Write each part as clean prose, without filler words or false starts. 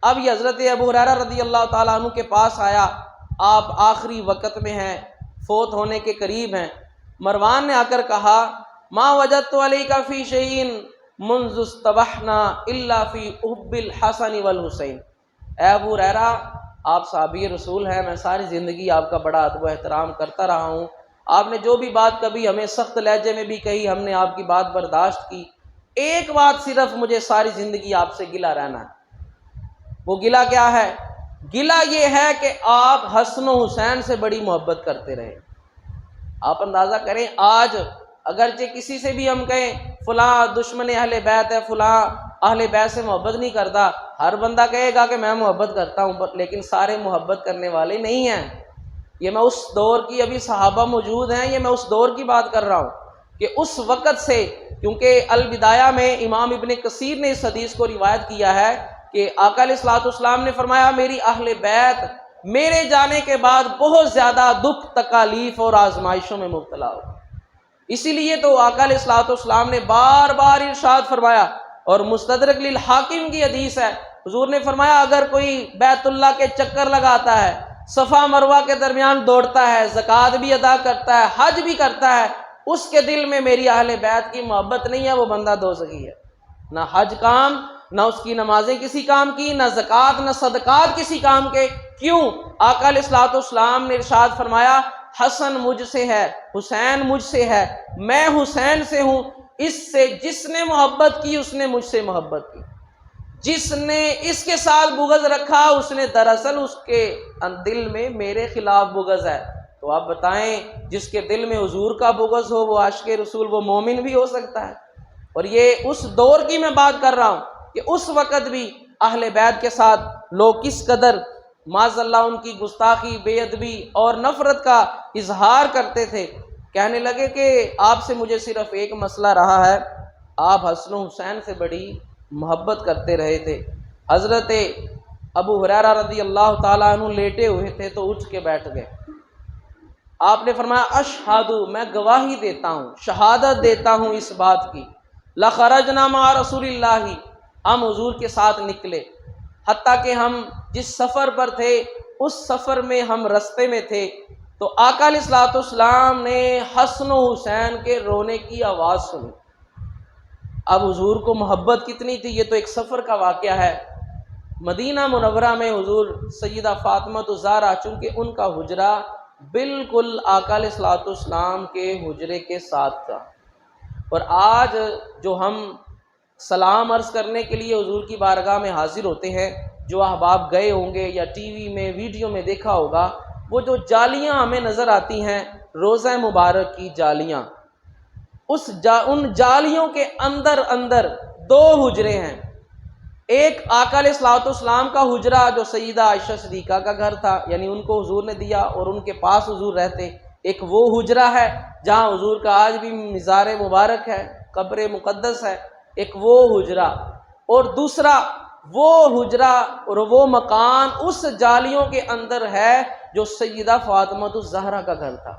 اب یہ حضرت ابو ہریرہ رضی اللہ تعالیٰ عنہ کے پاس آیا، آپ آخری وقت میں ہیں، فوت ہونے کے قریب ہیں۔ مروان نے آ کر کہا ما وجدت علیک فی شیء منذ اصطبحنا الا فی حب الحسن والحسین۔ اے ابو ہریرہ، آپ صحابی رسول ہیں، میں ساری زندگی آپ کا بڑا ادب و احترام کرتا رہا ہوں، آپ نے جو بھی بات کبھی ہمیں سخت لہجے میں بھی کہی، ہم نے آپ کی بات برداشت کی، ایک بات صرف مجھے ساری زندگی آپ سے گلہ رہنا ہے۔ وہ گلہ کیا ہے؟ گلہ یہ ہے کہ آپ حسن و حسین سے بڑی محبت کرتے رہے۔ آپ اندازہ کریں، آج اگرچہ کسی سے بھی ہم کہیں فلاں دشمن اہل بیت ہے، فلاں اہل بیت سے محبت نہیں کرتا، ہر بندہ کہے گا کہ میں محبت کرتا ہوں، لیکن سارے محبت کرنے والے نہیں ہیں۔ یہ میں اس دور کی، ابھی صحابہ موجود ہیں، یہ میں اس دور کی بات کر رہا ہوں کہ اس وقت سے، کیونکہ البدایہ میں امام ابن کثیر نے اس حدیث کو روایت کیا ہے کہ آقا علیہ الصلوۃ والسلام نے فرمایا میری اہل بیت میرے جانے کے بعد بہت زیادہ دکھ، تکالیف اور آزمائشوں میں مبتلا ہو۔ اسی لیے تو آقا علیہ الصلوۃ والسلام نے بار بار ارشاد فرمایا، اور مستدرک للحاکم کی حدیث ہے، حضور نے فرمایا اگر کوئی بیت اللہ کے چکر لگاتا ہے، صفا مروہ کے درمیان دوڑتا ہے، زکوٰۃ بھی ادا کرتا ہے، حج بھی کرتا ہے، اس کے دل میں میری اہل بیت کی محبت نہیں ہے، وہ بندہ دوزخی ہے۔ نہ حج کام، نہ اس کی نمازیں کسی کام کی، نہ زکوٰۃ، نہ صدقات کسی کام کے۔ کیوں؟ آقا علیہ الصلوۃ والسلام نے ارشاد فرمایا حسن مجھ سے ہے، حسین مجھ سے ہے، میں حسین سے ہوں، اس سے جس نے محبت کی اس نے مجھ سے محبت کی، جس نے اس کے ساتھ بغض رکھا اس نے دراصل اس کے دل میں میرے خلاف بغض ہے۔ تو آپ بتائیں، جس کے دل میں حضور کا بغض ہو وہ عاشق رسول، وہ مومن بھی ہو سکتا ہے؟ اور یہ اس دور کی میں بات کر رہا ہوں کہ اس وقت بھی اہل بیت کے ساتھ لوگ کس قدر معاذ اللہ ان کی گستاخی، بے ادبی اور نفرت کا اظہار کرتے تھے۔ کہنے لگے کہ آپ سے مجھے صرف ایک مسئلہ رہا ہے، آپ حسن و حسین سے بڑی محبت کرتے رہے تھے۔ حضرت ابو ہریرہ رضی اللہ تعالیٰ عنہ لیٹے ہوئے تھے تو اٹھ کے بیٹھ گئے۔ آپ نے فرمایا اشہد، میں گواہی دیتا ہوں، شہادت دیتا ہوں اس بات کی، لخرجنا مع رسول اللہ، ہم حضور کے ساتھ نکلے، حتیٰ کہ ہم جس سفر پر تھے اس سفر میں ہم رستے میں تھے تو آقا علیہ الصلوۃ والسلام نے حسن و حسین کے رونے کی آواز سنی۔ اب حضور کو محبت کتنی تھی، یہ تو ایک سفر کا واقعہ ہے۔ مدینہ منورہ میں حضور سیدہ فاطمہ الزہرا، چونکہ ان کا حجرہ بالکل آقا علیہ الصلوۃ والسلام کے حجرے کے ساتھ تھا، اور آج جو ہم سلام عرض کرنے کے لیے حضور کی بارگاہ میں حاضر ہوتے ہیں، جو احباب گئے ہوں گے یا ٹی وی میں ویڈیو میں دیکھا ہوگا، وہ جو جالیاں ہمیں نظر آتی ہیں، روضہ مبارک کی جالیاں، ان جالیوں کے اندر دو حجرے ہیں۔ ایک آقا علیہ الصلوۃ والسلام کا حجرہ جو سیدہ عائشہ صدیقہ کا گھر تھا، یعنی ان کو حضور نے دیا اور ان کے پاس حضور رہتے، ایک وہ حجرہ ہے جہاں حضور کا آج بھی مزار مبارک ہے، قبر مقدس ہے، ایک وہ حجرہ، اور دوسرا وہ حجرہ اور وہ مکان اس جالیوں کے اندر ہے جو سیدہ فاطمہ الزہرا کا گھر تھا۔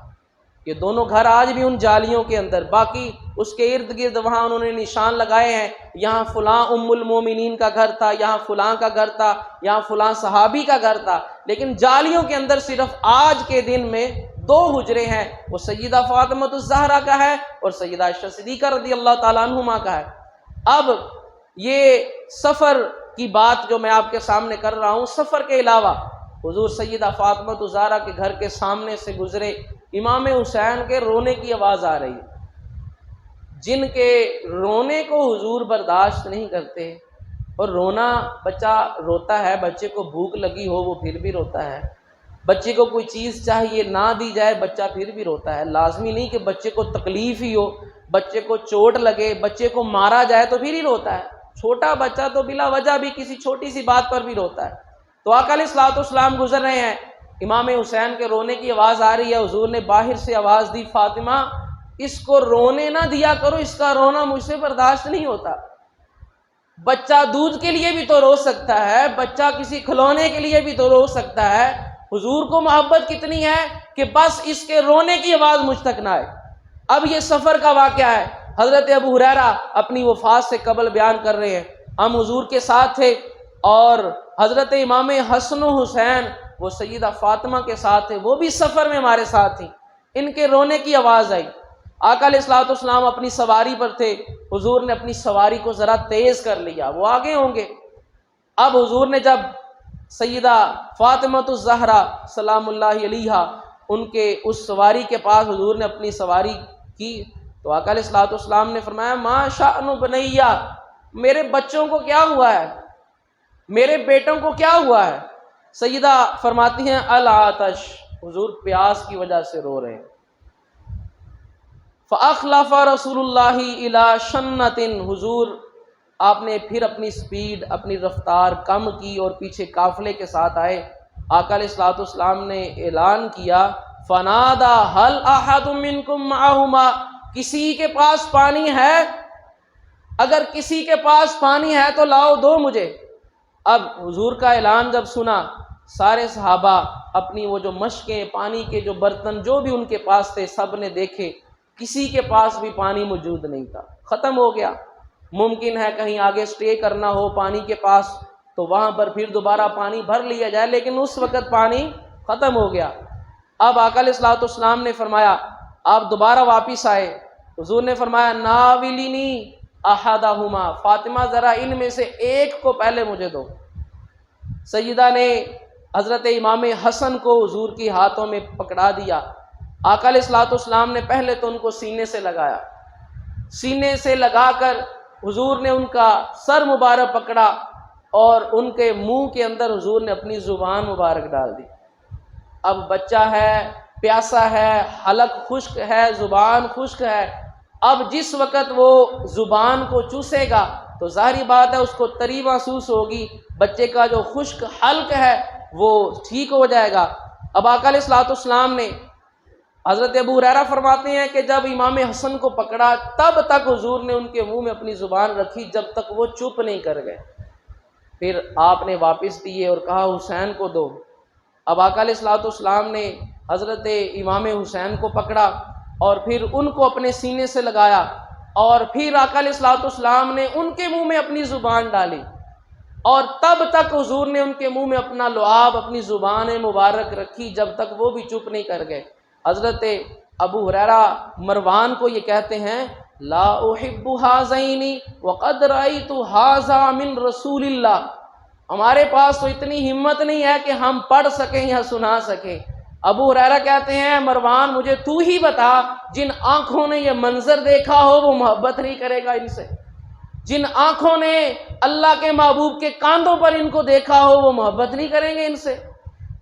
یہ دونوں گھر آج بھی ان جالیوں کے اندر، باقی اس کے ارد گرد وہاں انہوں نے نشان لگائے ہیں، یہاں فلاں ام المومنین کا گھر تھا، یہاں فلاں کا گھر تھا، یہاں فلاں صحابی کا گھر تھا، لیکن جالیوں کے اندر صرف آج کے دن میں دو حجرے ہیں، وہ سیدہ فاطمہ الزہرا کا ہے اور سیدہ عائشہ صدیقہ رضی اللہ تعالیٰ عنہما کا ہے۔ اب یہ سفر کی بات جو میں آپ کے سامنے کر رہا ہوں، سفر کے علاوہ حضور سیدہ فاطمہ الزہرا کے گھر کے سامنے سے گزرے، امام حسین کے رونے کی آواز آ رہی ہے، جن کے رونے کو حضور برداشت نہیں کرتے، اور رونا، بچہ روتا ہے، بچے کو بھوک لگی ہو وہ پھر بھی روتا ہے، بچے کو کوئی چیز چاہیے نہ دی جائے بچہ پھر بھی روتا ہے، لازمی نہیں کہ بچے کو تکلیف ہی ہو، بچے کو چوٹ لگے، بچے کو مارا جائے تو پھر ہی روتا ہے، چھوٹا بچہ تو بلا وجہ بھی کسی چھوٹی سی بات پر بھی روتا ہے۔ تو آقا علیہ الصلوۃ والسلام گزر رہے ہیں، امام حسین کے رونے کی آواز آ رہی ہے، حضور نے باہر سے آواز دی فاطمہ اس کو رونے نہ دیا کرو، اس کا رونا مجھ سے برداشت نہیں ہوتا۔ بچہ دودھ کے لیے بھی تو رو سکتا ہے، بچہ کسی کھلونے کے لیے بھی تو رو سکتا ہے، حضور کو محبت کتنی ہے کہ بس اس کے رونے کی آواز مجھ تک نہ آئے۔ اب یہ سفر کا واقعہ ہے، حضرت ابو ہریرہ اپنی وفات سے قبل بیان کر رہے ہیں، ہم حضور کے ساتھ تھے، اور حضرت امام حسن و حسین وہ سیدہ فاطمہ کے ساتھ تھے، وہ بھی سفر میں ہمارے ساتھ تھیں، ان کے رونے کی آواز آئی۔ آقا علیہ الصلوۃ والسلام اپنی سواری پر تھے، حضور نے اپنی سواری کو ذرا تیز کر لیا، وہ آگے ہوں گے۔ اب حضور نے جب سیدہ فاطمہ الزہرا سلام اللہ علیہا ان کے اس سواری کے پاس حضور نے اپنی سواری کی تو آقا علیہ الصلوۃ والسلام نے فرمایا ما شأن بنیا، میرے بچوں کو کیا ہوا ہے، میرے بیٹوں کو کیا ہوا ہے؟ سیدہ فرماتی ہیں العطش، حضور پیاس کی وجہ سے رو رہے ہیں۔ فاخلف رسول اللہ الی شنۃ، حضور آپ نے پھر اپنی سپیڈ، اپنی رفتار کم کی اور پیچھے قافلے کے ساتھ آئے۔ آقا علیہ الصلوۃ والسلام نے اعلان کیا فنادا هل احد منکم معہما، کسی کے پاس پانی ہے؟ اگر کسی کے پاس پانی ہے تو لاؤ، دو مجھے۔ اب حضور کا اعلان جب سنا سارے صحابہ اپنی وہ جو مشکیں، پانی کے جو برتن جو بھی ان کے پاس تھے سب نے دیکھے، کسی کے پاس بھی پانی موجود نہیں تھا، ختم ہو گیا۔ ممکن ہے کہیں آگے سٹے کرنا ہو پانی کے پاس تو وہاں پر پھر دوبارہ پانی بھر لیا جائے، لیکن اس وقت پانی ختم ہو گیا۔ اب آقا علیہ الصلوۃ والسلام نے فرمایا، آپ دوبارہ واپس آئے، حضور نے فرمایا ناولنی احدہما، فاطمہ ذرا ان میں سے ایک کو پہلے مجھے دو۔ سیدہ نے حضرت امام حسن کو حضور کی ہاتھوں میں پکڑا دیا۔ آقا علیہ الصلوۃ والسلام نے پہلے تو ان کو سینے سے لگایا، سینے سے لگا کر حضور نے ان کا سر مبارک پکڑا اور ان کے منہ کے اندر حضور نے اپنی زبان مبارک ڈال دی۔ اب بچہ ہے، پیاسا ہے، حلق خشک ہے، زبان خشک ہے، اب جس وقت وہ زبان کو چوسے گا تو ظاہری بات ہے اس کو تری محسوس ہوگی، بچے کا جو خشک حلق ہے وہ ٹھیک ہو جائے گا۔ اب آقا علیہ الصلوۃ والسلام نے، حضرت ابو ہریرہ فرماتے ہیں کہ جب امام حسن کو پکڑا تب تک حضور نے ان کے منہ میں اپنی زبان رکھی جب تک وہ چپ نہیں کر گئے، پھر آپ نے واپس دیے اور کہا حسین کو دو۔ اب آقا علیہ الصلوۃ والسلام نے حضرت امام حسین کو پکڑا اور پھر ان کو اپنے سینے سے لگایا اور پھر آقا علیہ الصلوۃ والسلام نے ان کے منہ میں اپنی زبان ڈالی اور تب تک حضور نے ان کے منہ میں اپنا لعاب، اپنی زبان مبارک رکھی جب تک وہ بھی چپ نہیں کر گئے۔ حضرت ابو ہریرہ مروان کو یہ کہتے ہیں لا احب ھذین وقد رأیت ھذا من رسول اللہ، ہمارے پاس تو اتنی ہمت نہیں ہے کہ ہم پڑھ سکیں یا سنا سکیں۔ ابو ہریرہ کہتے ہیں مروان مجھے تو ہی بتا، جن آنکھوں نے یہ منظر دیکھا ہو وہ محبت نہیں کرے گا ان سے، جن آنکھوں نے اللہ کے محبوب کے کاندھوں پر ان کو دیکھا ہو وہ محبت نہیں کریں گے ان سے،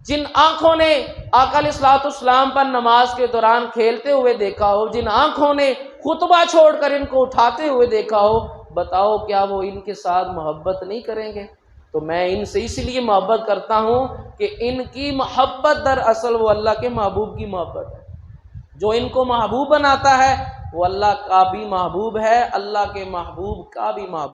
جن آنکھوں نے آقا علیہ الصلوۃ والسلام پر نماز کے دوران کھیلتے ہوئے دیکھا ہو، جن آنکھوں نے خطبہ چھوڑ کر ان کو اٹھاتے ہوئے دیکھا ہو، بتاؤ کیا وہ ان کے ساتھ محبت نہیں کریں گے؟ تو میں ان سے اس لیے محبت کرتا ہوں کہ ان کی محبت دراصل وہ اللہ کے محبوب کی محبت ہے، جو ان کو محبوب بناتا ہے وہ اللہ کا بھی محبوب ہے، اللہ کے محبوب کا بھی محبوب۔